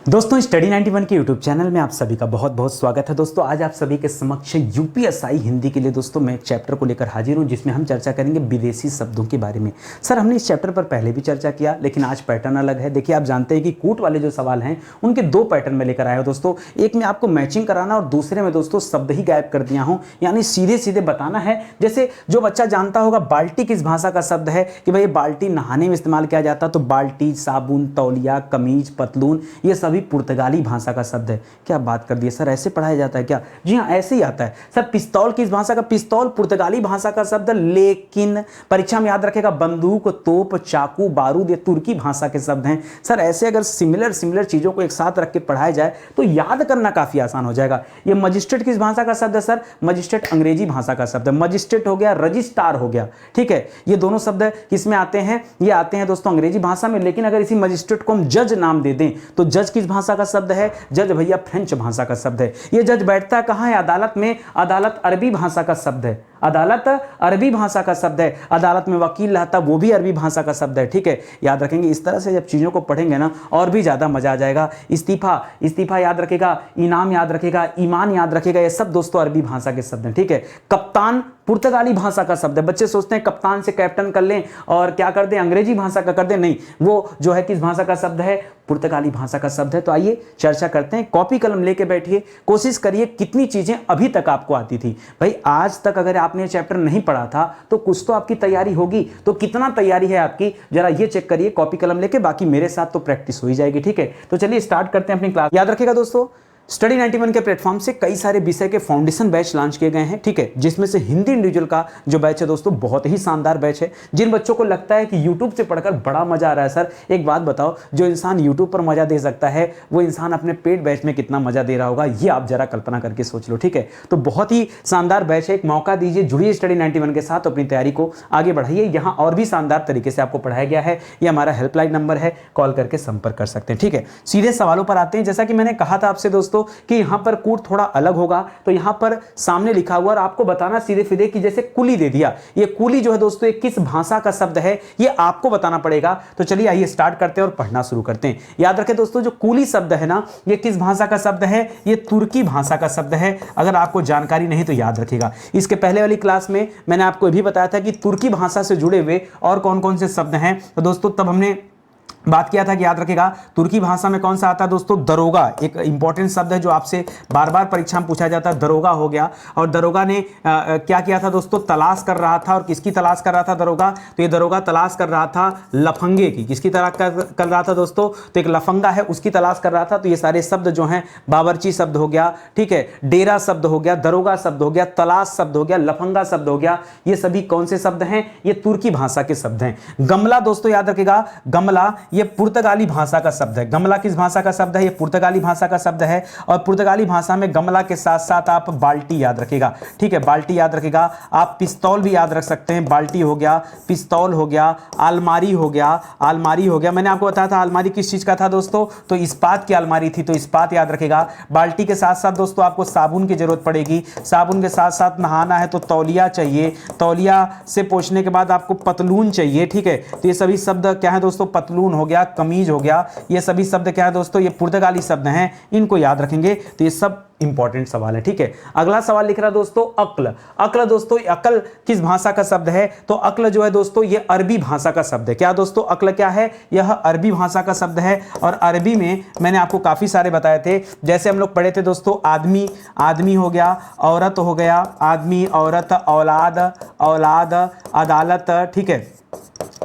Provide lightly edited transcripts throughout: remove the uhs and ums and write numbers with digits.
दोस्तों स्टडी 91 के YouTube channel में आप सभी का बहुत बहुत स्वागत है। दोस्तों आज आप सभी के समक्ष यूपीएसआई हिंदी के लिए दोस्तों मैं एक चैप्टर को लेकर हाजिर हूं जिसमें हम चर्चा करेंगे विदेशी शब्दों के बारे में। सर हमने इस चैप्टर पर पहले भी चर्चा किया लेकिन आज पैटर्न अलग है। देखिए आप जानते हैं कि कूट वाले जो सवाल हैं उनके दो पैटर्न में लेकर आया हूं दोस्तों। एक में आपको मैचिंग कराना और दूसरे में दोस्तों शब्द ही गायब कर दिया हूं, यानी सीधे सीधे बताना है। जैसे जो बच्चा जानता होगा बाल्टी किस भाषा का शब्द है कि भाई बाल्टी नहाने में इस्तेमाल किया जाता, तो बाल्टी, साबुन, तौलिया, कमीज, पतलून ये सभी पुर्तगाली भाषा का शब्द है। क्या बात कर दिए सर, ऐसे पढ़ाया जाता है क्या? जी हाँ ऐसे ही आता है सर। पिस्तौल किस भाषा का? पिस्तौल पुर्तगाली भाषा का शब्द, लेकिन परीक्षा में याद रखेगा बंदूक, तोप, चाकू, बारूद ये तुर्की भाषा के शब्द हैं। सर ऐसे अगर सिमिलर चीजों को एक साथ रख के पढ़ाया जाए तो याद करना काफी आसान हो जाएगा। ये मजिस्ट्रेट किस भाषा का शब्द है? सर मजिस्ट्रेट अंग्रेजी भाषा का शब्द है। मजिस्ट्रेट हो गया, रजिस्ट्रार हो गया, ठीक है। ये दोनों शब्द किसमें आते हैं? ये आते हैं दोस्तों अंग्रेजी भाषा में। लेकिन अगर इसी मजिस्ट्रेट को हम जज नाम दे दें तो जज किस भाषा का शब्द है? जज भैया फ्रेंच भाषा का शब्द है। ये जज बैठता कहां है? अदालत में। अदालत अरबी भाषा का शब्द है। अदालत अरबी भाषा का शब्द है। अदालत में वकील रहता वो भी अरबी भाषा का शब्द है, ठीक है। याद रखेंगे, इस तरह से जब चीजों को पढ़ेंगे ना और भी ज्यादा मजा आ जाएगा। इस्तीफा याद रखेगा, इनाम याद रखेगा, ईमान याद रखेगा, ये सब दोस्तों अरबी भाषा के शब्द हैं, ठीक है। कप्तान पुर्तगाली भाषा का शब्द है। बच्चे सोचते हैं कप्तान से कैप्टन कर लें और क्या कर दें, अंग्रेजी भाषा का कर दें। नहीं, वो जो है किस भाषा का शब्द है? पुर्तगाली भाषा का शब्द है। तो आइए चर्चा करते हैं। कॉपी कलम लेके बैठिए, कोशिश करिए कितनी चीजें अभी तक आपको आती थी। भाई आज तक अगर आपने चैप्टर नहीं पढ़ा था तो कुछ तो आपकी तैयारी होगी। तो कितना तैयारी है आपकी जरा ये चेक करिए कॉपी कलम लेके, बाकी मेरे साथ तो प्रैक्टिस हो ही जाएगी, ठीक है। तो चलिए स्टार्ट करते हैं अपनी क्लास। याद रखिएगा दोस्तों स्टडी 91 के प्लेटफॉर्म से कई सारे विषय के फाउंडेशन बैच लॉन्च किए गए हैं, ठीक है। जिसमें से हिंदी इंडिविजुअल का जो बैच है दोस्तों बहुत ही शानदार बैच है। जिन बच्चों को लगता है कि YouTube से पढ़कर बड़ा मजा आ रहा है, सर एक बात बताओ, जो इंसान YouTube पर मजा दे सकता है वो इंसान अपने पेड बैच में कितना मजा दे रहा होगा, ये आप जरा कल्पना करके सोच लो, ठीक है। तो बहुत ही शानदार बैच है, एक मौका दीजिए, जुड़िए स्टडी 91 के साथ, अपनी तैयारी को आगे बढ़ाइए। यहाँ और भी शानदार तरीके से आपको पढ़ाया गया है। ये हमारा हेल्पलाइन नंबर है, कॉल करके संपर्क कर सकते हैं, ठीक है। सीधे सवालों पर आते हैं। जैसा कि मैंने कहा था आपसे दोस्तों कि यहाँ पर कूट थोड़ा अलग होगा, तो यहां पर सामने लिखा हुआ और आपको बताना सीधे सीधे कि जैसे कुली दे दिया, ये कुली जो है दोस्तों ये किस भाषा का शब्द है ये आपको बताना पड़ेगा। तो चलिए आइए स्टार्ट करते हैं और पढ़ना शुरू करते हैं। याद रखें दोस्तों जो कुली शब्द है ना ये किस भाषा का शब्द है? ये तुर्की भाषा का शब्द है। अगर आपको जानकारी नहीं तो याद रखिएगा, इसके पहले वाली क्लास में मैंने आपको ये भी बताया था कि तुर्की भाषा से जुड़े हुए और कौन कौन से शब्द हैं। तो दोस्तों तब हमने बात किया था कि याद रखेगा तुर्की भाषा में कौन सा आता है दोस्तों? दरोगा एक इंपॉर्टेंट शब्द है जो आपसे बार बार परीक्षा में पूछा जाता है। दरोगा हो गया, और दरोगा ने क्या किया था दोस्तों? तलाश कर रहा था। और किसकी तलाश कर रहा था दरोगा? तो ये दरोगा तलाश कर रहा था लफंगे की। किसकी तलाश कर रहा था दोस्तों? तो एक लफंगा है उसकी तलाश कर रहा था। तो ये सारे शब्द जो हैं, बावर्ची शब्द हो गया, ठीक है, डेरा शब्द हो गया, दरोगा शब्द हो गया, तलाश शब्द हो गया, लफंगा शब्द हो गया, ये सभी कौन से शब्द हैं? ये तुर्की भाषा के शब्द हैं। गमला दोस्तों याद रखेगा, गमला ये पुर्तगाली भाषा का शब्द है। गमला किस भाषा का शब्द है? ये पुर्तगाली भाषा का शब्द है। और पुर्तगाली भाषा में गमला के साथ साथ आप बाल्टी याद रखेगा, ठीक है, बाल्टी याद रखेगा। आप पिस्तौल भी याद रख सकते हैं। बाल्टी हो गया, पिस्तौल हो गया, अलमारी हो गया, अलमारी हो गया। मैंने आपको बताया था अलमारी किस चीज का था दोस्तों? तो इस्पात की अलमारी थी, तो इस्पात याद रखेगा। बाल्टी के साथ साथ दोस्तों आपको साबुन की जरूरत पड़ेगी। साबुन के साथ साथ नहाना है तो तौलिया चाहिए। तौलिया से पोंछने के बाद आपको पतलून चाहिए, ठीक है। तो ये सभी शब्द क्या है दोस्तों? पतलून हो गया, कमीज हो गया, ये सभी शब्द क्या है दोस्तों? ये पुर्तगाली शब्द हैं, इनको याद रखेंगे। तो ये सब इंपॉर्टेंट सवाल है, ठीक है। अगला सवाल लिख रहा दोस्तों अक्ल। अक्ल दोस्तों अक्ल किस भाषा का शब्द है? तो अक्ल जो है दोस्तों ये अरबी भाषा का शब्द है। क्या दोस्तों अक्ल क्या है? यह अरबी भाषा का शब्द है। और अरबी में मैंने आपको काफी सारे बताए थे। जैसे हम लोग पढ़े थे दोस्तों आदमी, आदमी हो गया, औरत हो गया, आदमी, औरत, औलाद, औलाद, अदालत, ठीक है,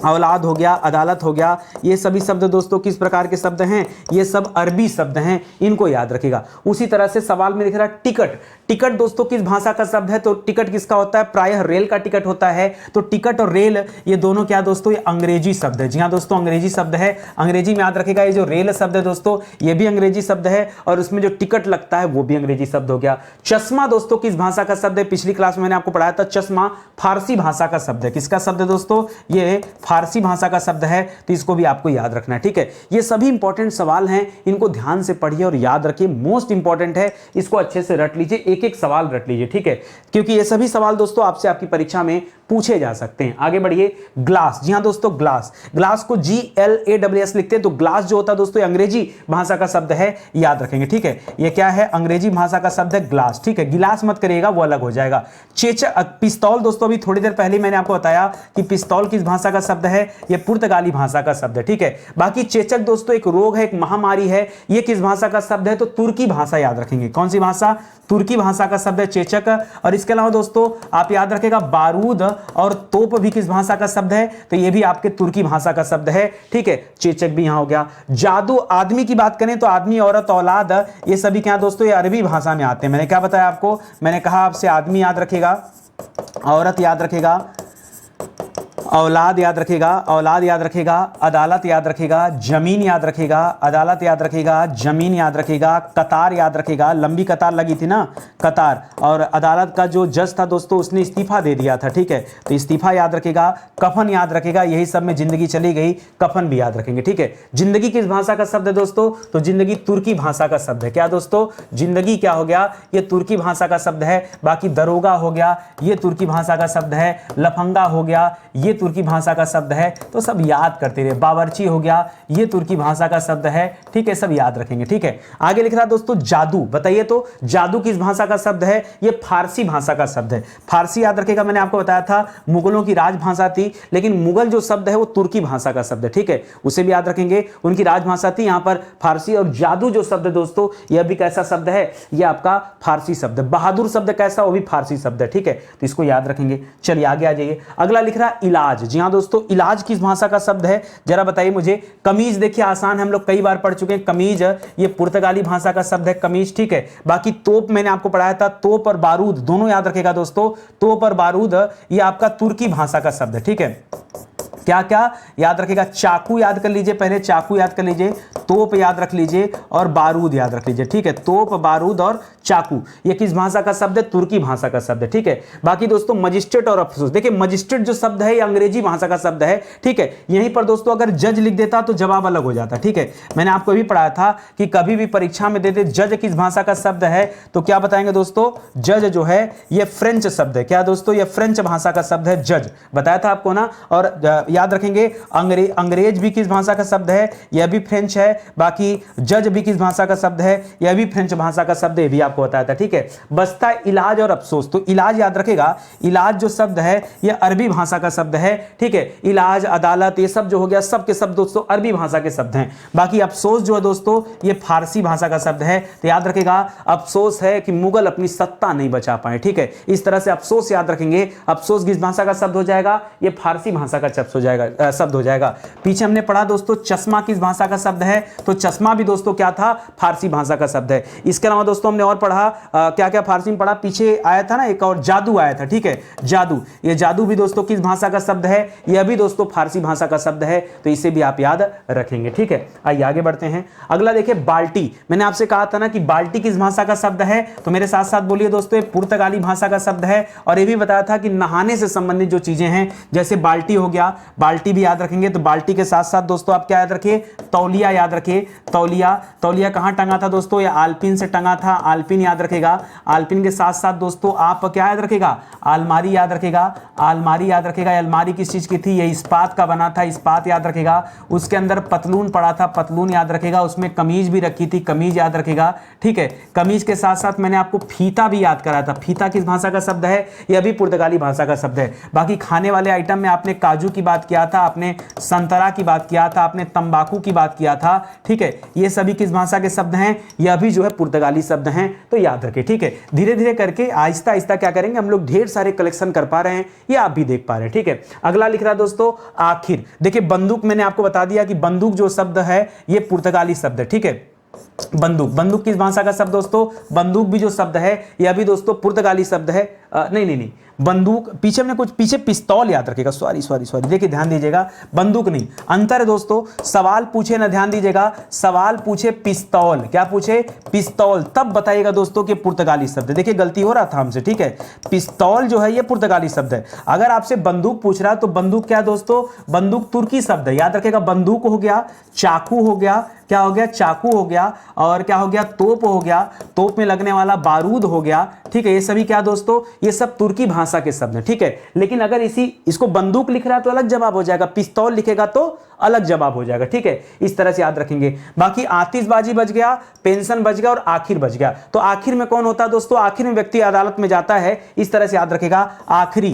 औलाद हो गया, अदालत हो गया, ये सभी शब्द दोस्तों किस प्रकार के शब्द हैं? ये सब अरबी शब्द हैं, इनको याद रखिएगा। उसी तरह से सवाल में दिख रहा टिकट। टिकट दोस्तों किस भाषा का शब्द है? तो टिकट किसका होता है? प्रायः रेल का टिकट होता है। तो टिकट और रेल ये दोनों क्या दोस्तों? ये अंग्रेजी शब्द है। जी हाँ दोस्तों अंग्रेजी शब्द है। अंग्रेजी में याद रखिएगा ये जो रेल शब्द है दोस्तों ये भी अंग्रेजी शब्द है, और उसमें जो टिकट लगता है वो भी अंग्रेजी शब्द हो गया। चश्मा दोस्तों किस भाषा का शब्द है? पिछली क्लास में मैंने आपको पढ़ाया था चश्मा फारसी भाषा का शब्द है। किसका शब्द है दोस्तों? ये फारसी भाषा का शब्द है। तो इसको भी आपको याद रखना है, ठीक है। ये सभी इंपॉर्टेंट सवाल हैं, इनको ध्यान से पढ़िए और याद रखिए। मोस्ट इंपॉर्टेंट है, इसको अच्छे से रट लीजिए। एक एक सवाल रख लीजिए, ठीक है, क्योंकि ये सभी सवाल दोस्तों आपसे आपकी परीक्षा में पूछे जा सकते हैं। आगे बढ़िए, ग्लास, जी हाँ दोस्तों, ग्लास, ग्लास को GLASS लिखते हैं। तो ग्लास जो होता है दोस्तों, ये अंग्रेजी भाषा का शब्द है, याद रखेंगे, ठीक है। ये क्या है, अंग्रेजी भाषा का शब्द है ग्लास, ठीक है, गिलास मत करिएगा, वो अलग हो जाएगा। चेचक, पिस्तौल दोस्तों, अभी थोड़ी देर पहले मैंने आपको बताया कि पिस्तौल किस भाषा का शब्द है, ये पुर्तगाली भाषा का शब्द है, ठीक है। बाकी चेचक दोस्तों एक रोग है, एक महामारी है, ये किस भाषा का शब्द है, तो तुर्की भाषा याद रखेंगे। कौन सी भाषा, तुर्की भाषा का शब्द है चेचक। और इसके अलावा दोस्तों आप याद रखेगा बारूद और तोप भी किस भाषा का शब्द है, तो ये भी आपके तुर्की भाषा का शब्द है, ठीक है। चेचक भी यहां हो गया। जादू, आदमी की बात करें तो आदमी, औरत, औलाद, ये सभी क्या दोस्तों, ये अरबी भाषा में आते हैं। मैंने क्या बताया आपको, मैंने कहा आपसे आदमी याद रखेगा, औरत याद रखेगा, औलाद याद रखेगा, औलाद याद रखेगा, अदालत याद रखेगा, जमीन याद रखेगा, अदालत याद रखेगा, जमीन याद रखेगा, कतार याद रखेगा, लंबी कतार लगी थी ना, कतार। और अदालत का जो जज था दोस्तों, उसने इस्तीफा दे दिया था, ठीक है, तो इस्तीफा याद रखेगा, कफन याद रखेगा, यही सब में जिंदगी चली गई, कफन भी याद रखेंगे, ठीक है। जिंदगी किस भाषा का शब्द है दोस्तों, तो जिंदगी तुर्की भाषा का शब्द है। क्या दोस्तों, जिंदगी क्या हो गया, ये तुर्की भाषा का शब्द है। बाकी दरोगा हो गया, ये तुर्की भाषा का शब्द है। लफंगा हो गया, ये तुर्की भाषा का शब्द है। तो सब याद करते रहे। बावर्ची हो गया, ये तुर्की भाषा का शब्द है, ठीक है, सब याद रखेंगे, ठीक है। आगे लिख रहा है दोस्तों जादू, बताइए तो जादू किस भाषा का शब्द है, ये फारसी भाषा का शब्द है। फारसी याद रखेगा, मैंने आपको बताया था मुगलों की राजभाषा थी, लेकिन मुगल जो शब्द है वो तुर्की भाषा का शब्द है, ठीक है, उसे भी याद रखेंगे, उनकी राजभाषा थी, यहां पर फारसी। और जादू जो शब्द है दोस्तों, यह भी कैसा शब्द है, यह आपका फारसी शब्द है। बहादुर शब्द कैसा, वो भी फारसी शब्द है, ठीक है, तो इसको याद रखेंगे। चलिए आगे आ जाइए। अगला लिख रहा है इलाज, जी हाँ दोस्तों, इलाज किस भाषा का शब्द है, जरा बताइए मुझे। कमीज, देखिए आसान, हम लोग कई बार पढ़ चुके हैं, कमीज ये पुर्तगाली भाषा का शब्द है, कमीज, ठीक है। बाकी तोप मैंने आपको पढ़ाया था, तोप और बारूद दोनों याद रखेगा दोस्तों, तोप और बारूद ये आपका तुर्की भाषा का शब्द है, ठीक है। क्या क्या याद रखेगा, चाकू याद कर लीजिए, पहले चाकू याद कर लीजिए, तोप याद रख लीजिए और बारूद याद रख लीजिए, ठीक है। तोप, बारूद और चाकू ये किस भाषा का शब्द है, तुर्की भाषा का शब्द है, ठीक है। बाकी दोस्तों मजिस्ट्रेट और अफसोस, देखिए मजिस्ट्रेट जो शब्द है ये अंग्रेजी भाषा का शब्द है, ठीक है। यहीं पर दोस्तों अगर जज लिख देता तो जवाब अलग हो जाता, ठीक है। मैंने आपको भी पढ़ाया था कि कभी भी परीक्षा में देते जज किस भाषा का शब्द है, तो क्या बताएंगे दोस्तों, जज जो है ये फ्रेंच शब्द है। क्या दोस्तों, ये फ्रेंच भाषा का शब्द है, जज, बताया था आपको ना। और याद रखेंगे अंग्रेज भी किस भाषा का शब्द है, यह भी फ्रेंच है। बाकी जज भी किस भाषा का शब्द है, यह भी फ्रेंच भाषा का शब्द है, भी आपको बताया था, ठीक है। बसता इलाज और अफसोस, तो इलाज याद रखेगा, इलाज जो शब्द है यह अरबी भाषा का शब्द है, ठीक है। इलाज, अदालत, ये सब जो हो गया, सब के सब दोस्तों अरबी भाषा के शब्द हैं। बाकी अफसोस जो है दोस्तों ये फारसी भाषा का शब्द है, तो याद रखेगा अफसोस है कि मुगल अपनी सत्ता नहीं बचा पाए, ठीक है। इस तरह से अफसोस याद रखेंगे। अफसोस किस भाषा का शब्द हो जाएगा, ये फारसी भाषा का शब्द हो जाएगा, शब्द हो जाएगा। पीछे हमने पढ़ा दोस्तों चश्मा किस भाषा का शब्द है, तो चश्मा भी दोस्तों क्या था, फारसी भाषा का शब्द है। इसके अलावा दोस्तों हमने और पढ़ा, क्या क्या फारसी में पढ़ा, पीछे आया था ना एक और जादू आया था, ठीक है, जादू, ये जादू भी दोस्तों किस भाषा का शब्द है, यह भी दोस्तों फारसी भाषा का शब्द है, तो इसे भी आप याद रखेंगे, ठीक है। आइए आगे बढ़ते हैं। अगला देखिए बाल्टी, मैंने आपसे कहा था ना कि बाल्टी किस भाषा का शब्द है, तो मेरे साथ साथ बोलिए दोस्तों, ये पुर्तगाली भाषा का शब्द है। और ये भी बताया था कि नहाने से संबंधित जो चीजें हैं, जैसे बाल्टी हो गया, बाल्टी भी याद रखेंगे। तो बाल्टी के साथ साथ दोस्तों आप क्या याद रखिए, तौलिया याद रखिए, तौलिया, तौलिया कहां टंगा था दोस्तों, ये आलपिन से टंगा था, आलपिन याद रखेगा। आलपिन के साथ साथ दोस्तों आप क्या याद रखेगा, अलमारी याद रखेगा, अलमारी याद रखेगा। अलमारी किस चीज की थी, ये इस्पात का बना था, इस्पात याद रखेगा। उसके अंदर पतलून पड़ा था, पतलून याद रखेगा। उसमें कमीज भी रखी थी, कमीज याद रखेगा, ठीक है। कमीज के साथ साथ मैंने आपको फीता भी याद कराया था, फीता किस भाषा का शब्द है, यह भी पुर्तगाली भाषा का शब्द है। बाकी खाने वाले आइटम में आपने काजू की बात किया था, आपने संतरा की बात किया था, आपने तंबाकू की बात किया था, ठीक है। ये सभी किस भाषा के शब्द हैं, यह भी जो है पुर्तगाली शब्द हैं, तो याद रखें, ठीक है। धीरे धीरे करके आहिस्ता आहिस्ता क्या करेंगे, हम लोग ढेर सारे कलेक्शन कर पा रहे हैं, ये आप भी देख पा रहे हैं, ठीक है। अगला लिख रहा है दोस्तों आखिर, देखिए बंदूक, मैंने आपको बता दिया कि बंदूक जो शब्द है ये पुर्तगाली शब्द है, ठीक है। बंदूक, बंदूक किस भाषा का शब्द दोस्तों, बंदूक भी जो शब्द है यह भी दोस्तों पुर्तगाली शब्द है। नहीं नहीं नहीं, बंदूक पीछे हमने कुछ, पीछे पिस्तौल याद रखेगा, सॉरी सॉरी सॉरी, देखिए ध्यान दीजिएगा, बंदूक नहीं, अंतर है दोस्तों। सवाल पूछे ना, ध्यान दीजिएगा, सवाल पूछे पिस्तौल, क्या पूछे? पिस्तौल, तब बताइएगा दोस्तों कि पुर्तगाली शब्द है। देखिए गलती हो रहा था हमसे, ठीक है, पिस्तौल जो है ये पुर्तगाली शब्द है। अगर आपसे बंदूक पूछ रहा है तो बंदूक क्या है दोस्तों? बंदूक तुर्की शब्द है, याद रखेगा। बंदूक हो गया, चाकू हो गया, क्या हो गया? चाकू हो गया, और क्या हो गया? तोप हो गया, तोप में लगने वाला बारूद हो गया, ठीक है। ये सभी क्या दोस्तों? ये सब तुर्की भाषा के शब्द हैं, ठीक है। लेकिन अगर इसको बंदूक लिख रहा है तो अलग जवाब हो जाएगा, पिस्तौल लिखेगा तो अलग जवाब हो जाएगा, ठीक है। इस तरह से याद रखेंगे। बाकी आतिशबाजी बच गया, पेंशन बच गया और आखिर बच गया। तो आखिर में कौन होता है दोस्तों? आखिर में व्यक्ति अदालत में जाता है, इस तरह से याद रखेगा। आखिरी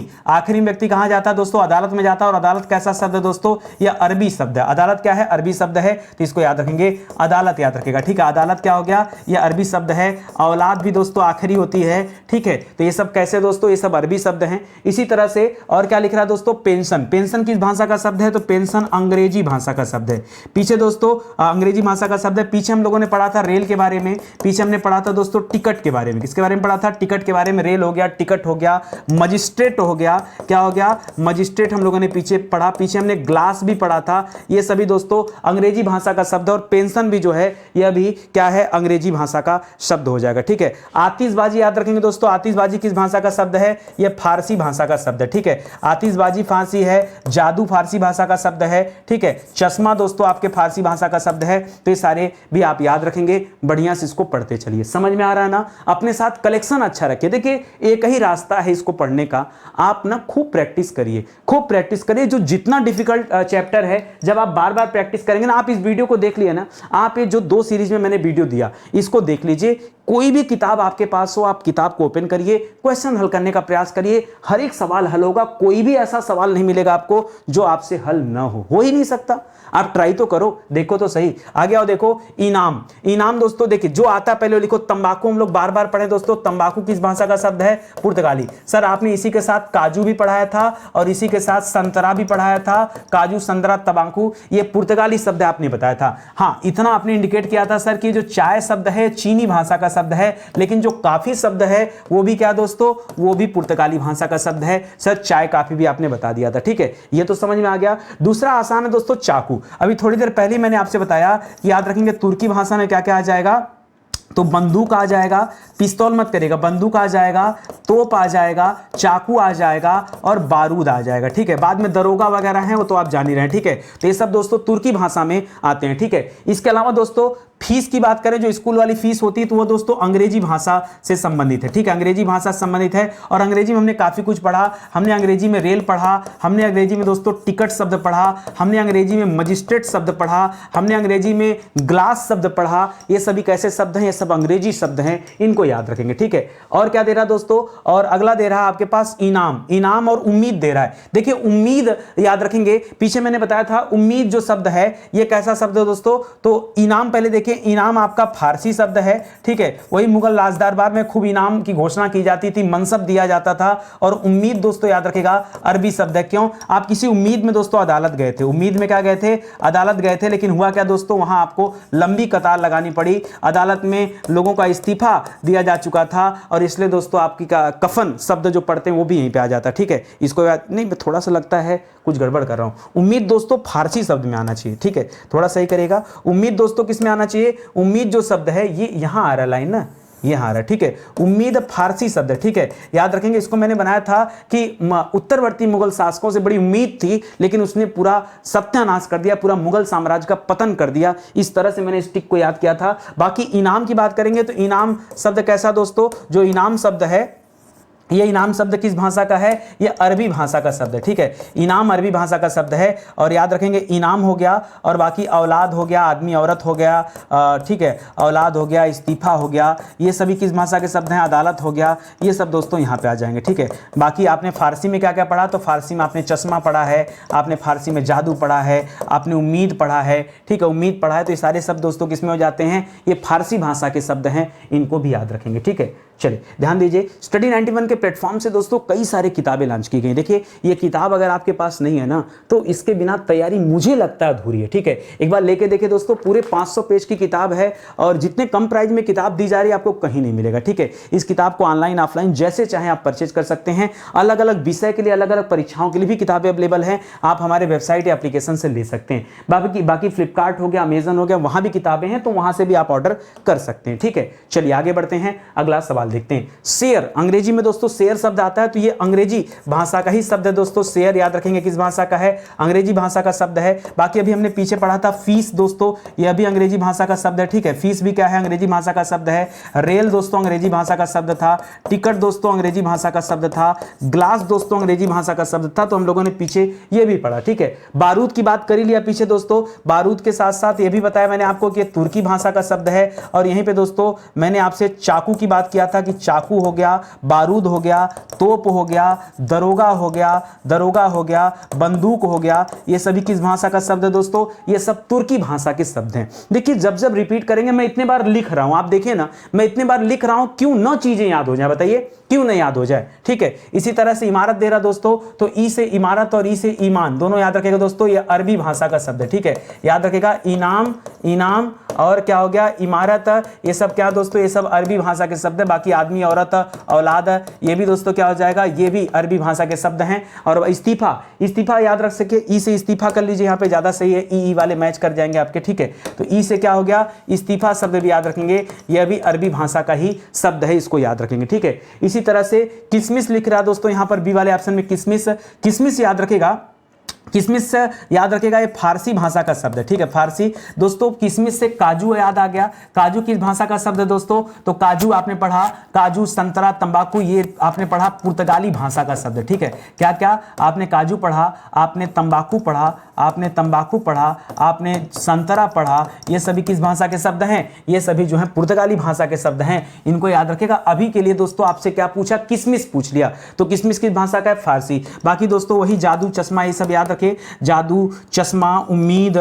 में व्यक्ति कहां जाता है दोस्तों? अदालत में जाता है। और अदालत कैसा शब्द है दोस्तों? यह अरबी शब्द है। अदालत क्या है? अरबी शब्द है, तो इसको याद रखेंगे, अदालत याद रखेगा, ठीक है। अदालत क्या हो गया? यह अरबी शब्द है। औलाद भी दोस्तों आखिरी होती है, ठीक है। तो ये सब कैसे दोस्तों? ये सब अरबी शब्द हैं। इसी तरह से और क्या लिख रहा है दोस्तों? पेंशन। पेंशन किस भाषा का शब्द है? तो पेंशन अंग्रेजी भाषा का शब्द है। पीछे दोस्तों अंग्रेजी भाषा का शब्द है। पीछे हम लोगों ने पढ़ा था रेल के बारे में, पीछे हमने पढ़ा था दोस्तों टिकट के बारे में। किसके बारे में पढ़ा था? टिकट के बारे में। रेल हो गया, टिकट हो गया, मजिस्ट्रेट हो गया, क्या हो गया? मजिस्ट्रेट हम लोगों ने पीछे पढ़ा। पीछे हमने ग्लास भी पढ़ा था। ये सभी दोस्तों अंग्रेजी भाषा का शब्द है। और पेंशन भी जो है यह भी क्या है? अंग्रेजी भाषा का शब्द हो जाएगा, ठीक है। आतिशबाजी याद रखेंगे दोस्तों। आतिशबाजी किस भाषा का शब्द है? यह फारसी भाषा का शब्द है, ठीक है। आतिशबाजी फारसी है। जादू फारसी भाषा का शब्द है, ठीक है। चश्मा दोस्तों आपके फारसी भाषा का शब्द है। तो ये सारे भी आप याद रखेंगे, बढ़िया से इसको पढ़ते चलिए। समझ में आ रहा है ना? अपने साथ कलेक्शन अच्छा रखिए। देखिए एक ही रास्ता है इसको पढ़ने का, आप ना खूब प्रैक्टिस करिए, खूब प्रैक्टिस करिए। जो जितना डिफिकल्ट चैप्टर है, जब आप बार बार प्रैक्टिस करेंगे ना, आप इस वीडियो को देख लिए ना, आप ये जो 2 सीरीज में मैंने वीडियो दिया इसको देख लीजिए। कोई भी किताब आपके पास हो, आप किताब को ओपन करिए, क्वेश्चन हल करने का प्रयास करिए। हर एक सवाल हल होगा, कोई भी ऐसा सवाल नहीं मिलेगा आपको जो आपसे हल ना हो ही नहीं सकता। आप ट्राई तो करो, देखो तो सही। आगे आओ, देखो इनाम। इनाम दोस्तों देखिए जो आता पहले लिखो। तंबाकू हम लोग बार बार पढ़े दोस्तों। तंबाकू किस भाषा का शब्द है? पुर्तगाली। सर आपने इसी के साथ काजू भी पढ़ाया था और इसी के साथ संतरा भी पढ़ाया था। काजू, संतरा, तंबाकू ये पुर्तगाली शब्द आपने बताया था। हाँ, इतना आपने इंडिकेट किया था सर कि जो चाय शब्द है चीनी भाषा का शब्द है, लेकिन जो काफी शब्द है वो भी क्या दोस्तों? वो भी पुर्तगाली भाषा का शब्द है। सर चाय काफी भी आपने बता दिया था, ठीक है। ये तो समझ में आ गया। दूसरा आसान है दोस्तों, चाकू। अभी थोड़ी देर पहले मैंने आपसे बताया कि याद रखेंगे तुर्की भाषा में क्या क्या आ जाएगा। तो बंदूक आ जाएगा, पिस्तौल मत करेगा, बंदूक आ जाएगा, तोप आ जाएगा, चाकू आ जाएगा और बारूद आ जाएगा, ठीक है। बाद में दरोगा वगैरह हैं, वो तो आप जान ही रहे हैं, ठीक है। तो ये सब दोस्तों तुर्की भाषा में आते हैं, ठीक है। इसके अलावा दोस्तों फीस की बात करें, जो स्कूल वाली फीस होती है तो वो दोस्तों अंग्रेजी भाषा से संबंधित है, ठीक है। अंग्रेजी भाषा से संबंधित है और अंग्रेजी में हमने काफी कुछ पढ़ा। हमने अंग्रेजी में रेल पढ़ा, हमने अंग्रेजी में दोस्तों टिकट शब्द पढ़ा, हमने अंग्रेजी में मजिस्ट्रेट शब्द पढ़ा, हमने अंग्रेजी में ग्लास शब्द पढ़ा। ये सभी कैसे शब्द हैं? ये सब अंग्रेजी शब्द हैं, इनको याद रखेंगे, ठीक है। और क्या दे रहा दोस्तों? और अगला दे रहा आपके पास इनाम। इनाम और उम्मीद दे रहा है। देखिए उम्मीद याद रखेंगे, पीछे मैंने बताया था उम्मीद जो शब्द है ये कैसा शब्द है दोस्तों? तो इनाम पहले देखिए, इनाम आपका फारसी शब्द है, ठीक है। वही मुगल राज दरबार में खूब इनाम की घोषणा की जाती थी, मनसब दिया जाता था। और उम्मीद दोस्तों याद रखेगा अरबी शब्द है। क्यों? आप किसी उम्मीद में दोस्तों अदालत गए थे। उम्मीद में क्या गए थे? अदालत गए थे। लेकिन हुआ क्या दोस्तों? वहां आपको लंबी कतार लगानी पड़ी। अदालत में लोगों का इस्तीफा दिया जा चुका था और इसलिए दोस्तों आपकी कफन शब्द जो पढ़ते हैं वो भी यहीं पे आ जाता है, ठीक है। इसको नहीं, थोड़ा सा लगता है कुछ गड़बड़ कर रहा हूं। उम्मीद दोस्तों फारसी शब्द में आना चाहिए, ठीक है। थोड़ा सही करेगा। उम्मीद दोस्तों किस में आना चाहिए? उम्मीद जो शब्द है ये यहां आ रहा है, लाइन ना यहां आ रहा है, ठीक है। उम्मीद फारसी शब्द है, ठीक है। याद रखेंगे, इसको मैंने बनाया था कि उत्तरवर्ती मुगल शासकों से बड़ी उम्मीद थी, लेकिन उसने पूरा सत्यानाश कर दिया, पूरा मुगल साम्राज्य का पतन कर दिया। इस तरह से मैंने इस टिक को याद किया था। बाकी इनाम की बात करेंगे तो इनाम शब्द कैसा दोस्तों? जो इनाम शब्द है ये इनाम शब्द किस भाषा का है? ये अरबी भाषा का शब्द है, ठीक है। इनाम अरबी भाषा का शब्द है। और याद रखेंगे इनाम हो गया और बाकी औलाद हो गया, आदमी औरत हो गया, ठीक है। औलाद हो गया, इस्तीफा हो गया, ये सभी किस भाषा के शब्द हैं? अदालत हो गया। ये सब दोस्तों यहाँ पे आ जाएंगे, ठीक है। बाकी आपने फारसी में क्या क्या पढ़ा? तो फारसी में आपने चश्मा पढ़ा है, आपने फारसी में जादू पढ़ा है, आपने उम्मीद पढ़ा है, ठीक है। उम्मीद पढ़ा है। तो ये सारे शब्द दोस्तों किस में हो जाते हैं? ये फारसी भाषा के शब्द हैं, इनको भी याद रखेंगे, ठीक है। चलिए ध्यान दीजिए, स्टडी 91 के प्लेटफॉर्म से दोस्तों कई सारे किताबें लॉन्च की गई। देखिए ये किताब अगर आपके पास नहीं है ना तो इसके बिना तैयारी मुझे लगता है अधूरी है, ठीक है। एक बार लेके देखिए दोस्तों, पूरे 500 पेज की किताब है और जितने कम प्राइस में किताब दी जा रही है आपको कहीं नहीं मिलेगा, ठीक है। इस किताब को ऑनलाइन ऑफलाइन जैसे चाहे आप परचेज कर सकते हैं। अलग अलग विषय के लिए, अलग अलग परीक्षाओं के लिए भी किताबें अवेलेबल हैं, आप हमारे वेबसाइट या एप्लीकेशन से ले सकते हैं। बाकी फ्लिपकार्ट हो गया, अमेजन हो गया, वहां भी किताबें हैं तो वहां से भी आप ऑर्डर कर सकते हैं, ठीक है। चलिए आगे बढ़ते हैं, अगला सवाल देखते हैं। शेयर, अंग्रेजी में दोस्तों शेयर शब्द आता है तो ये अंग्रेजी भाषा का ही शब्द है दोस्तों। शेयर याद रखेंगे किस भाषा का है, अंग्रेजी भाषा का शब्द है। बाकी अभी हमने पीछे पढ़ा था फीस दोस्तों, यह भी अंग्रेजी भाषा का शब्द है, ठीक है। फीस भी क्या है, अंग्रेजी भाषा का शब्द है। रेल दोस्तों अंग्रेजी भाषा का शब्द था। टिकट दोस्तों अंग्रेजी भाषा का शब्द था। ग्लास दोस्तों अंग्रेजी भाषा का शब्द था, तो हम लोगों ने पीछे ये भी पढ़ा, ठीक है। बारूद की बात कर ही लिया पीछे दोस्तों। बारूद के साथ साथ ये भी बताया मैंने आपको कि तुर्की भाषा का शब्द है। और यहीं पे दोस्तों मैंने आपसे चाकू की बात किया था कि चाकू हो गया, बारूद हो गया, तोप हो गया, दरोगा हो गया, बंदूक हो गया, ये सभी किस भाषा का शब्द है दोस्तों, ये सब तुर्की भाषा के शब्द हैं। देखिए जब जब रिपीट करेंगे, मैं इतने बार लिख रहा हूं, आप देखिए ना मैं इतने बार लिख रहा हूं, क्यों न चीजें याद हो जाए, बताइए क्यों नहीं याद हो जाए, ठीक है। इसी तरह से इमारत दे रहा दोस्तों, तो ई से इमारत और ई से ईमान दोनों याद रखेगा दोस्तों, ये अरबी भाषा का शब्द है, ठीक है। याद रखेगा इनाम और क्या हो गया इमारत, ये सब क्या दोस्तों, ये सब अरबी भाषा के शब्द है। बाकी आदमी, औरत, औलाद, ये भी दोस्तों क्या हो जाएगा, ये भी अरबी भाषा के शब्द हैं। और इस्तीफा याद रख सके, ई से इस्तीफा कर लीजिए, यहाँ पे ज्यादा सही है, ई वाले मैच कर जाएंगे आपके, ठीक है। तो ई से क्या हो गया इस्तीफा शब्द भी याद रखेंगे, यह भी अरबी भाषा का ही शब्द है, इसको याद रखेंगे, ठीक है। इसी तरह से किसमिस लिख रहा है दोस्तों, यहाँ पर बी वाले ऑप्शन में किसमिस याद रखेगा। किसमिस से याद रखेगा, ये फारसी भाषा का शब्द है, ठीक है। फारसी दोस्तों, किसमिस से काजू याद आ गया। काजू किस भाषा का शब्द है दोस्तों, तो काजू आपने पढ़ा, काजू, संतरा, तंबाकू, ये आपने पढ़ा पुर्तगाली भाषा का शब्द है, ठीक है। क्या क्या आपने काजू पढ़ा, आपने तंबाकू पढ़ा, आपने संतरा पढ़ा, ये सभी किस भाषा के शब्द हैं, ये सभी जो है पुर्तगाली भाषा के शब्द हैं, इनको याद रखेगा। अभी के लिए दोस्तों आपसे क्या पूछा, किसमिस पूछ लिया, तो किसमिस किस भाषा का है, फारसी। बाकी दोस्तों वही जादू, चश्मा, ये सब याद रखे, जादू, चश्मा, उम्मीद,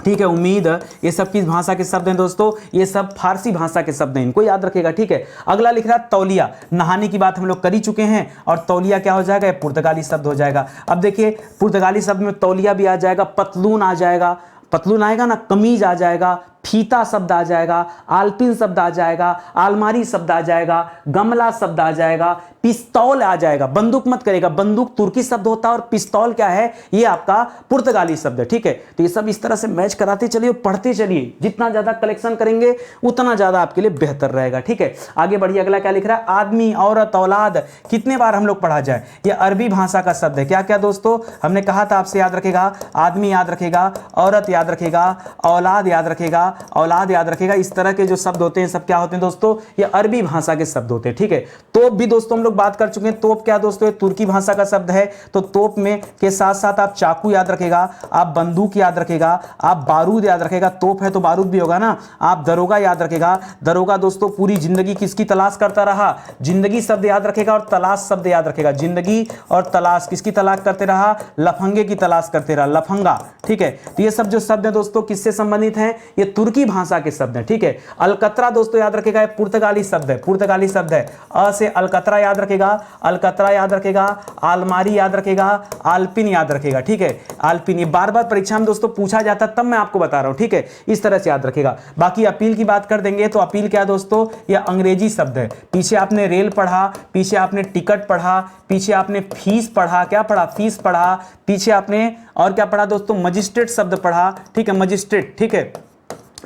ठीक है, उम्मीद, ये सब किस भाषा के शब्द हैं दोस्तों, ये सब फारसी भाषा के शब्द हैं, इनको याद रखेगा, ठीक है। अगला लिख रहा है तौलिया, नहाने की बात हम लोग कर ही चुके हैं, और तौलिया क्या हो जाएगा, पुर्तगाली शब्द हो जाएगा। अब देखिए पुर्तगाली शब्द में तौलिया भी आ जाएगा, पतलून आ जाएगा, पतलून आएगा ना, कमीज आ जाएगा, फीता शब्द आ जाएगा, आलपिन शब्द आ जाएगा, आलमारी शब्द आ जाएगा, गमला शब्द आ जाएगा, पिस्तौल आ जाएगा। बंदूक मत करेगा, बंदूक तुर्की शब्द होता है और पिस्तौल क्या है, ये आपका पुर्तगाली शब्द है, ठीक है। तो ये सब इस तरह से मैच कराते चलिए, पढ़ते चलिए, जितना ज्यादा कलेक्शन करेंगे उतना ज्यादा आपके लिए बेहतर रहेगा, ठीक है। आगे बढ़िए, अगला क्या लिख रहा है, आदमी, औरत, औलाद, कितने बार हम लोग पढ़ा जाए, ये अरबी भाषा का शब्द है। क्या क्या दोस्तों हमने कहा था आपसे, याद रखेगा, आदमी याद रखेगा, औरत याद रखेगा, औलाद याद रखेगा, औलाद याद रखेगा। इस तरह के जो शब्द होते हैं सब क्या होते हैं दोस्तों, ये अरबी भाषा के शब्द होते हैं, ठीक है। तोप भी दोस्तों हम लोग बात कर चुके हैं, तोप क्या दोस्तों, ये तुर्की भाषा का शब्द है। तो तोप में के साथ साथ आप चाकू याद रखेगा, आप बंदूक याद रखेगा, आप बारूद याद रखेगा, तोप है तो बारूद भी होगा ना। आप दरोगा याद रखेगा, दरोगा दोस्तों पूरी जिंदगी किसकी तलाश करता रहा, जिंदगी शब्द याद रखेगा और तलाश शब्द याद रखेगा। जिंदगी और तलाश, किसकी तलाश करते रहा, लफंगे की तलाश करते रहा, लफंगा, ठीक है। तो ये सब जो शब्द है दोस्तों किससे संबंधित हैं, ये तुर्की भाषा के शब्द हैं, ठीक है। अलकतरा दोस्तों याद रखेगा, पुर्तगाली शब्द है, पुर्तगाली शब्द है। अ से अलकतरा याद रखेगा, अलकतरा याद रखेगा, आलमारी याद रखेगा, आलपिन याद रखेगा, ठीक है। आलपिन, ये बार बार परीक्षा में दोस्तों पूछा जाता है, तब मैं आपको बता रहा हूं, ठीक है। इस तरह से याद रखेगा। बाकी अपील की बात कर देंगे तो अपील क्या दोस्तों, ये अंग्रेजी शब्द है। पीछे आपने रेल पढ़ा, पीछे आपने टिकट पढ़ा, पीछे आपने फीस पढ़ा, क्या पढ़ा, फीस पढ़ा, पीछे आपने और क्या पढ़ा दोस्तों, मजिस्ट्रेट शब्द पढ़ा, ठीक है, मजिस्ट्रेट, ठीक है।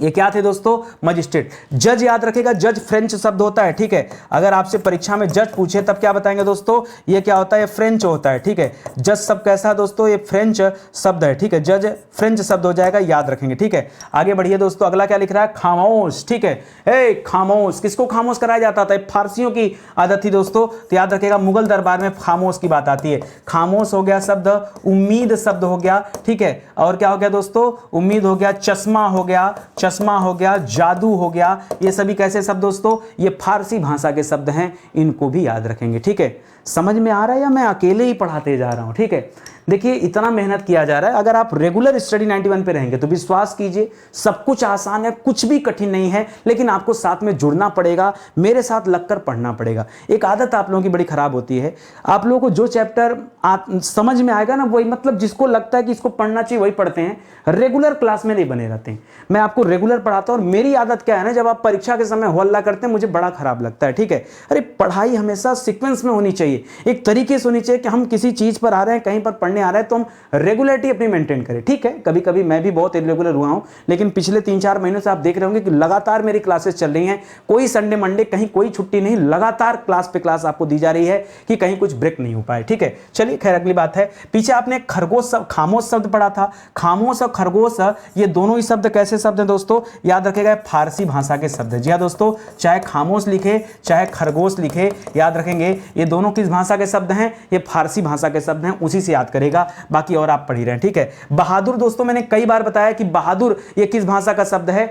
ये क्या थे दोस्तों, मजिस्ट्रेट। जज याद रखेगा, जज फ्रेंच शब्द होता है, ठीक है। अगर आपसे परीक्षा में जज पूछे तब क्या बताएंगे दोस्तों, ये क्या होता है, ये फ्रेंच होता है, ठीक है। जज शब्द कैसा है दोस्तों, ये फ्रेंच शब्द है, ठीक है। जज फ्रेंच शब्द हो जाएगा, याद रखेंगे, ठीक है। आगे बढ़िए दोस्तों, अगला क्या लिख रहा है, खामोश, ठीक है। ए खामोश, किसको खामोश कराया जाता था, फारसियों की आदत थी दोस्तों, तो याद रखेगा मुगल दरबार में खामोश की बात आती है। खामोश हो गया शब्द, उम्मीद शब्द हो गया, ठीक है। और क्या हो गया दोस्तों, उम्मीद हो गया, चश्मा हो गया, चश्मा हो गया, जादू हो गया, ये सभी कैसे शब्द दोस्तों, ये फारसी भाषा के शब्द हैं, इनको भी याद रखेंगे, ठीक है। समझ में आ रहा है या मैं अकेले ही पढ़ाते जा रहा हूं, ठीक है। देखिए इतना मेहनत किया जा रहा है, अगर आप रेगुलर स्टडी 91 पे रहेंगे तो विश्वास कीजिए सब कुछ आसान है, कुछ भी कठिन नहीं है, लेकिन आपको साथ में जुड़ना पड़ेगा, मेरे साथ लगकर पढ़ना पड़ेगा। एक आदत आप लोगों की बड़ी खराब होती है, आप लोगों को जो चैप्टर समझ में आएगा ना वही, मतलब जिसको लगता है कि इसको पढ़ना चाहिए वही पढ़ते हैं, रेगुलर क्लास में नहीं बने रहते हैं। मैं आपको रेगुलर पढ़ाता हूं और मेरी आदत क्या है ना, जब आप परीक्षा के समय हल्ला करते हैं मुझे बड़ा खराब लगता है, ठीक है। अरे पढ़ाई हमेशा सीक्वेंस में होनी चाहिए, एक तरीके से होनी चाहिए कि हम किसी चीज पर आ रहे हैं, कहीं पर पढ़ने आ रहे हैं तो हम रेगुलरिटी अपनी मेंटेन करें, ठीक है। कभी कभी मैं भी बहुत इरेगुलर हुआ हूं, लेकिन पिछले 3-4 महीनों से आप देख रहे होंगे कि लगातार मेरी क्लासेस चल रही हैं, कोई संडे मंडे कहीं कोई छुट्टी नहीं, लगातार क्लास पे क्लास आपको दी जा रही है कि कहीं कुछ ब्रेक नहीं हो पाए, ठीक है। चलिए खैर अगली बात है, पीछे आपने खरगोश खामोश शब्द पढ़ा था। खामोश और खरगोश ये दोनों ही शब्द कैसे शब्द हैं दोस्तों, याद रखेगा फारसी भाषा के शब्द है। जी हाँ दोस्तों, चाहे खामोश लिखे चाहे खरगोश लिखे, याद रखेंगे ये दोनों किस भाषा के शब्द हैं, ये फारसी भाषा के शब्द हैं, उसी से याद करेगा, बाकी और आप पढ़ ही रहे हैं, ठीक है। बहादुर दोस्तों मैंने कई बार बताया कि बहादुर ये किस भाषा का शब्द है,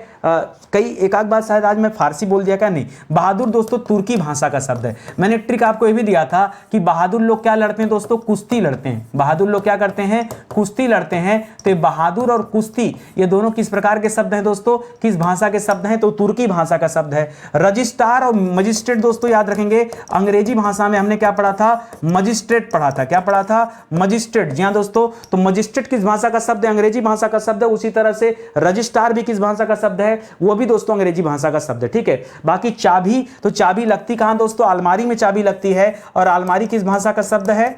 एक आध बार शायद आज मैं फारसी बोल दिया क्या, नहीं, बहादुर दोस्तों तुर्की भाषा का शब्द है। मैंने ट्रिक आपको ये भी दिया था कि बहादुर लोग क्या लड़ते हैं दोस्तों, कुश्ती लड़ते हैं। बहादुर लोग क्या करते हैं, कुश्ती लड़ते हैं। तो बहादुर और कुश्ती ये दोनों किस प्रकार के शब्द हैं दोस्तों, किस भाषा के शब्द हैं, तो तुर्की भाषा का शब्द है। रजिस्ट्रार और मजिस्ट्रेट दोस्तों याद रखेंगे, अंग्रेजी भाषा में हमने क्या पढ़ा था, मजिस्ट्रेट पढ़ा था। क्या पढ़ा था, मजिस्ट्रेट। जी हाँ दोस्तों, तो मजिस्ट्रेट किस भाषा का शब्द है, अंग्रेजी भाषा का शब्द है। उसी तरह से रजिस्ट्रार भी किस भाषा का शब्द है, वो भी दोस्तों अंग्रेजी भाषा का शब्द है, ठीक है। बाकी चाबी, तो चाबी लगती कहां दोस्तों, अलमारी में चाबी लगती है, और अलमारी किस भाषा का शब्द है,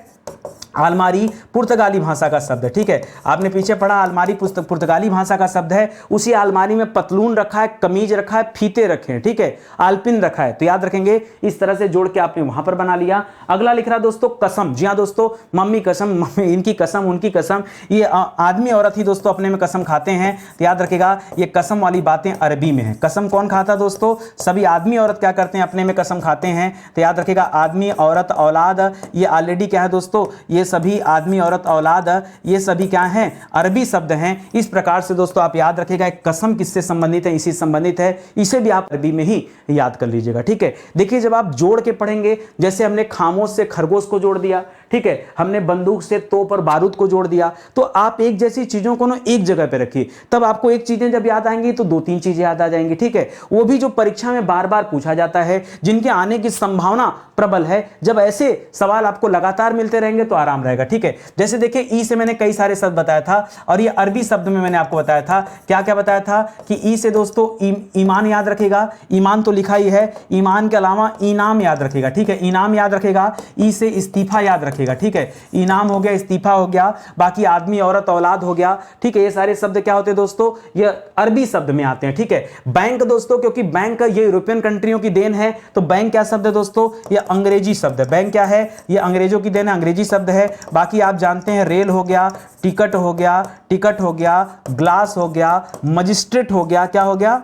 अलमारी पुर्तगाली भाषा का शब्द है, ठीक है। आपने पीछे पढ़ा अलमारी पुर्तगाली भाषा का शब्द है। उसी अलमारी में पतलून रखा है, कमीज रखा है, फीते रखे हैं, ठीक है, आलपिन रखा है। तो याद रखेंगे, इस तरह से जोड़ के आपने वहां पर बना लिया। अगला लिख रहा दोस्तों कसम। जी हाँ दोस्तों, मम्मी कसम, इनकी कसम, उनकी कसम, ये आदमी औरत ही दोस्तों अपने में कसम खाते हैं। तो याद रखेगा ये कसम वाली बातें अरबी में है। कसम कौन खाता दोस्तों, सभी आदमी औरत क्या करते हैं, अपने में कसम खाते हैं। तो याद रखेगा आदमी औरत औलाद, ये ऑलरेडी क्या है दोस्तों, ये सभी आदमी औरत औलाद, ये सभी क्या हैं, अरबी शब्द हैं। इस प्रकार से दोस्तों आप याद रखिएगा एक कसम किससे संबंधित है, इसी संबंधित है, इसे भी आप अरबी में ही याद कर लीजिएगा, ठीक है। देखिए जब आप जोड़ के पढ़ेंगे, जैसे हमने खामोश से खरगोश को जोड़ दिया, ठीक है, हमने बंदूक से तोप और बारूद को जोड़ दिया, तो आप एक जैसी चीजों को ना एक जगह पे रखिए, तब आपको एक चीजें जब याद आएंगी तो 2-3 चीजें याद आ जाएंगी, ठीक है। वो भी जो परीक्षा में बार बार पूछा जाता है, जिनके आने की संभावना प्रबल है, जब ऐसे सवाल आपको लगातार मिलते रहेंगे तो आराम रहेगा, ठीक है। जैसे देखिए ई से मैंने कई सारे शब्द बताया था, और ये अरबी शब्द में मैंने आपको बताया था, क्या क्या बताया था कि ई से दोस्तों ईमान याद रखेगा, ईमान तो लिखा ही है, ईमान के अलावा इनाम याद रखेगा, ठीक है, इनाम याद रखेगा। ई से इस्तीफा याद रखेगा, ठीक है, इनाम हो गया, इस्तीफा हो गया, बाकी आदमी औरत औलाद हो गया, ठीक है। ये सारे शब्द क्या होते हैं दोस्तों, ये अरबी शब्द में आते हैं, ठीक है। बैंक दोस्तों, क्योंकि बैंक ये यूरोपियन कंट्रियों की देन है, तो बैंक क्या शब्द है दोस्तों, ये अंग्रेजी शब्द है। बैंक क्या है, ये अंग्रेजों की देन है, अंग्रेजी शब्द है। बाकी आप जानते हैं रेल हो गया, टिकट हो गया, टिकट हो गया, ग्लास हो गया, मजिस्ट्रेट हो गया, क्या हो गया,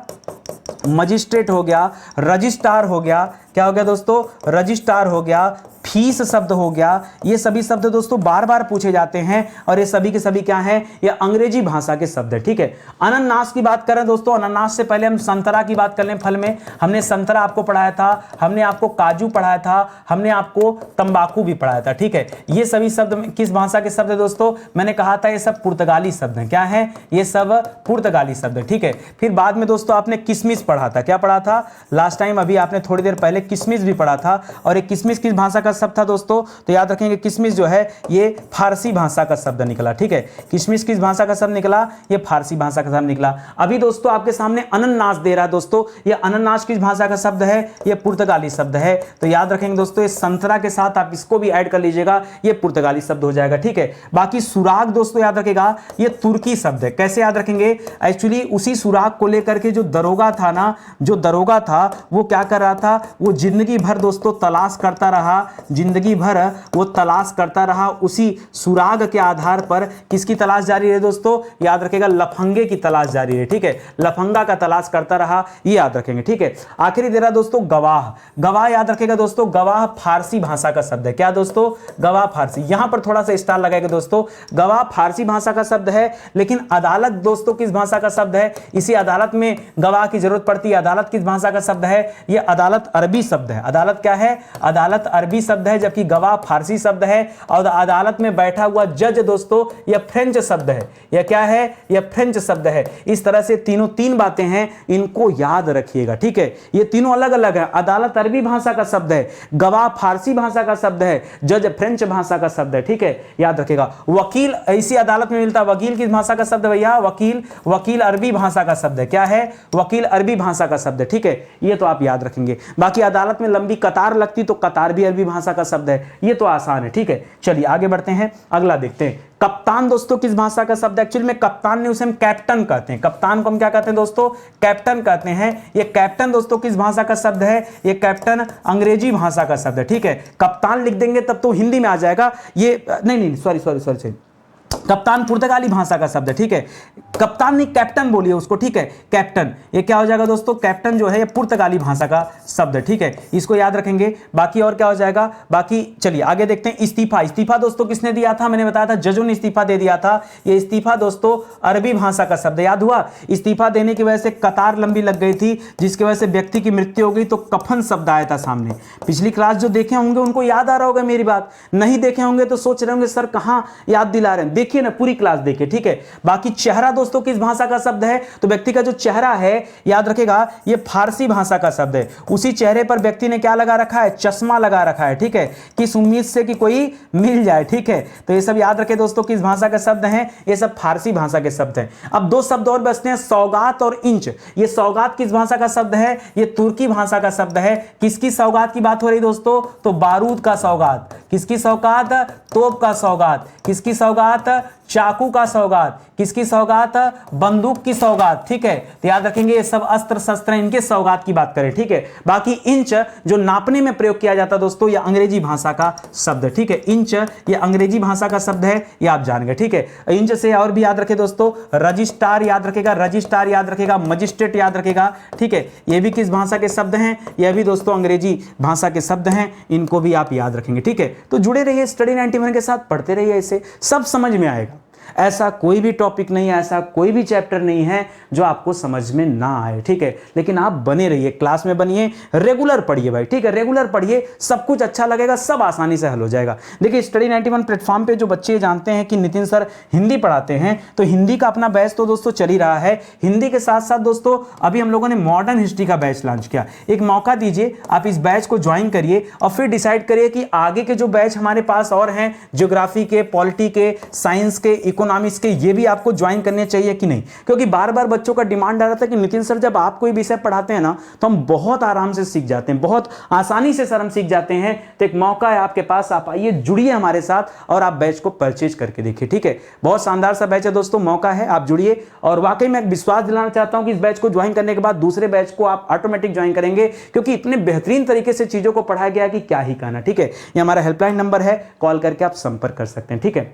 मजिस्ट्रेट हो गया, रजिस्ट्रार हो गया, क्या हो गया दोस्तों, रजिस्ट्रार हो गया, फीस शब्द हो गया। ये सभी शब्द दोस्तों बार बार पूछे जाते हैं, और ये सभी के सभी क्या हैं, ये अंग्रेजी भाषा के शब्द है, ठीक है। अनानास की बात करें दोस्तों, अनानास से पहले हम संतरा की बात कर लें। फल में हमने संतरा आपको पढ़ाया था, हमने आपको काजू पढ़ाया था, हमने आपको तंबाकू भी पढ़ाया था, ठीक है। ये सभी शब्द किस भाषा के शब्द है दोस्तों, मैंने कहा था ये सब पुर्तगाली शब्द हैं। क्या है, ये सब पुर्तगाली शब्द है, ठीक है। फिर बाद में दोस्तों आपने किशमिश पढ़ा था, क्या पढ़ा था लास्ट टाइम, अभी आपने थोड़ी देर पहले किशमिश भी पढ़ा था, और ये किशमिश किस भाषा का शब्द था दोस्तों, तो याद रखेंगे किशमिश जो है ये फारसी भाषा का शब्द निकला, ठीक है। किशमिश किस भाषा का शब्द निकला, ये फारसी भाषा का शब्द निकला। अभी दोस्तों आपके सामने अनानास दे रहा है दोस्तों, ये अनानास किस भाषा का शब्द है, ये पुर्तगाली शब्द है। तो याद रखेंगे दोस्तों, ये संतरा के साथ आप इसको भी ऐड कर लीजिएगा, ये पुर्तगाली शब्द हो जाएगा, ठीक है। बाकी सुराग दोस्तों याद रखेगा, ये तुर्की शब्द है। कैसे याद रखेंगे, एक्चुअली उसी सुराग को लेकर के जो दरोगा था ना, जो दरोगा था वो क्या कर रहा था, वो जिंदगी भर दोस्तों तलाश करता रहा, जिंदगी भर वो तलाश करता रहा। उसी सुराग के आधार पर किसकी तलाश जारी रही दोस्तों, याद रखेगा लफंगे की तलाश जारी रही, ठीक है, लफंगा का तलाश करता रहा, ये याद रखेंगे, ठीक है। आखिरी दे रहा दोस्तों गवाह। गवाह याद रखेगा दोस्तों, गवाह फारसी भाषा का शब्द है। क्या दोस्तों, गवाह फारसी, यहां पर थोड़ा सा स्टार लगाएगा दोस्तों, गवाह फारसी भाषा का शब्द है, लेकिन अदालत दोस्तों किस भाषा का शब्द है, इसी अदालत में गवाह की जरूरत पड़ती है। अदालत किस भाषा का शब्द है, यह अदालत अरबी शब्द है। अदालत क्या है, अदालत अरबी शब्द शब्द है, जबकि गवाह फारसी शब्द है, और अदालत में बैठा हुआ जज दोस्तों यह फ्रेंच शब्द है। यह क्या है? यह फ्रेंच शब्द है। इस तरह से तीन बातें हैं, इनको याद रखिएगा, ठीक है। ये तीनों अलग अलग है। अदालत अरबी भाषा का शब्द है, गवाह फारसी भाषा का शब्द है, जज फ्रेंच भाषा का शब्द है, ठीक है, याद रखिएगा। वकील इसी अदालत में मिलता है। वकील किस भाषा का शब्द है भैया? वकील अरबी भाषा का शब्द है। क्या है? वकील अरबी भाषा का शब्द है, ठीक है, ये तो आप याद रखेंगे। बाकी अदालत में लंबी कतार लगती तो कतार भी अरबी भाषा का शब्द है, ये तो आसान है, ठीक है। चलिए आगे बढ़ते हैं, अगला देखते हैं। कप्तान दोस्तों किस भाषा का शब्द है? एक्चुअली में कप्तान ने उसे हम कैप्टन कहते हैं। कप्तान को हम क्या कहते हैं दोस्तों? कैप्टन कहते हैं। ये कैप्टन दोस्तों किस भाषा का शब्द है? ये कैप्टन अंग्रेजी भाषा का शब्द है, ठीक है। कप्तान लिख देंगे तब तो हिंदी में आ जाएगा। ये नहीं, सॉरी, कप्तान पुर्तगाली भाषा का शब्द है, ठीक है। कप्तान नहीं, कैप्टन बोलिए उसको, ठीक है, कैप्टन। ये क्या हो जाएगा दोस्तों? कैप्टन जो है ये पुर्तगाली भाषा का शब्द है, ठीक है, इसको याद रखेंगे। बाकी और क्या हो जाएगा? बाकी चलिए आगे देखते हैं। इस्तीफा दोस्तों किसने दिया था? मैंने बताया था जजों ने इस्तीफा दे दिया था। ये इस्तीफा दोस्तों अरबी भाषा का शब्द, याद हुआ। इस्तीफा देने की वजह से कतार लंबी लग गई थी, जिसकी वजह से व्यक्ति की मृत्यु हो गई, तो कफन शब्द आया था सामने। पिछली क्लास जो देखे होंगे उनको याद आ रहा होगा मेरी बात, नहीं देखे होंगे तो सोच रहे होंगे सर कहां याद दिला रहे हैं। देखिए ना, पूरी क्लास देखिए, ठीक है। बाकी चेहरा दोस्तों किस भाषा का शब्द है? तो व्यक्ति का जो चेहरा है, याद रखेगा, ये फारसी भाषा का शब्द है। उसी चेहरे पर व्यक्ति ने क्या लगा रखा है? चश्मा लगा रखा है, ठीक है, किस उम्मीद से कि कोई मिल जाए, ठीक है। तो ये सब याद रखे दोस्तों, किस भाषा के शब्द हैं? ये सब फारसी भाषा के शब्द हैं। अब दो शब्द और बचते हैं, सौगात और इंच। ये सौगात किस भाषा का शब्द है? ये तुर्की भाषा का शब्द है। किसकी सौगात की बात हो रही दोस्तों? तो बारूद का सौगात। किसकी सौगात? तोप का सौगात। किसकी सौगात? चाकू का सौगात। किसकी सौगात? बंदूक की सौगात, ठीक है। तो याद रखेंगे ये सब अस्त्र शस्त्र, इनके सौगात की बात करें, ठीक है। बाकी इंच जो नापने में प्रयोग किया जाता दोस्तों, ये अंग्रेजी भाषा का शब्द है, ठीक है। इंच ये अंग्रेजी भाषा का शब्द है, ये आप जान गए, ठीक है। इंच से और भी याद रखे दोस्तों, रजिस्ट्रार याद रखेगा, रजिस्ट्रार याद रखेगा, मजिस्ट्रेट याद रखेगा, ठीक है। ये भी किस भाषा के शब्द हैं? ये भी दोस्तों अंग्रेजी भाषा के शब्द हैं, इनको भी आप याद रखेंगे, ठीक है। तो जुड़े रहिए स्टडी 91 के साथ, पढ़ते रहिए, इसे सब समझ में आएगा। ऐसा कोई भी टॉपिक नहीं है, ऐसा कोई भी चैप्टर नहीं है जो आपको समझ में ना आए, ठीक है। लेकिन आप बने रहिए, क्लास में बनिए, रेगुलर पढ़िए भाई, ठीक है, रेगुलर पढ़िए, सब कुछ अच्छा लगेगा, सब आसानी से हल हो जाएगा। देखिए स्टडी 91 प्लेटफॉर्म पे जो बच्चे जानते हैं कि नितिन सर हिंदी पढ़ाते हैं, तो हिंदी का अपना बैच तो दोस्तों चल ही रहा है। हिंदी के साथ साथ दोस्तों अभी हम लोगों ने मॉडर्न हिस्ट्री का बैच लॉन्च किया। एक मौका दीजिए, आप इस बैच को ज्वाइन करिए और फिर डिसाइड करिए कि आगे के जो बैच हमारे पास और हैं, ज्योग्राफी के, पॉलिटी के, साइंस के, इकोनॉमिक्स के, ये भी आपको ज्वाइन करने चाहिए कि नहीं। क्योंकि बार बार बच्चों का डिमांड आ रहा था कि नितिन सर जब आप कोई विषय पढ़ाते हैं ना, तो हम बहुत आराम से सीख जाते हैं, बहुत आसानी से सर हम सीख जाते हैं। तो एक मौका है आपके पास, आप आइए, जुड़िए हमारे साथ और आप बैच को परचेज करके देखिए, ठीक है। बहुत शानदार सा बैच है दोस्तों, मौका है, आप जुड़िए। और वाकई मैं विश्वास दिलाना चाहता हूं कि इस बैच को ज्वाइन करने के बाद दूसरे बैच को आप ऑटोमेटिक ज्वाइन करेंगे, क्योंकि इतने बेहतरीन तरीके से चीजों को पढ़ाया गया कि क्या ही कहना, ठीक है। ये हमारा हेल्पलाइन नंबर है, कॉल करके आप संपर्क कर सकते हैं, ठीक है।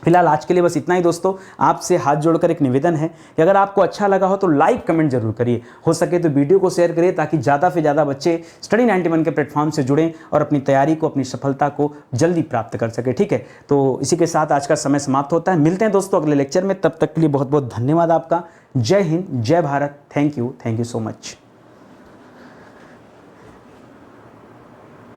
फिलहाल आज के लिए बस इतना ही दोस्तों। आपसे हाथ जोड़कर एक निवेदन है कि अगर आपको अच्छा लगा हो तो लाइक कमेंट जरूर करिए, हो सके तो वीडियो को शेयर करिए, ताकि ज़्यादा से ज़्यादा बच्चे स्टडी 91 के प्लेटफॉर्म से जुड़ें और अपनी तैयारी को, अपनी सफलता को जल्दी प्राप्त कर सके, ठीक है। तो इसी के साथ आज का समय समाप्त होता है। मिलते हैं दोस्तों अगले लेक्चर में, तब तक के लिए बहुत बहुत धन्यवाद आपका। जय हिंद, जय Bharat, thank you so much.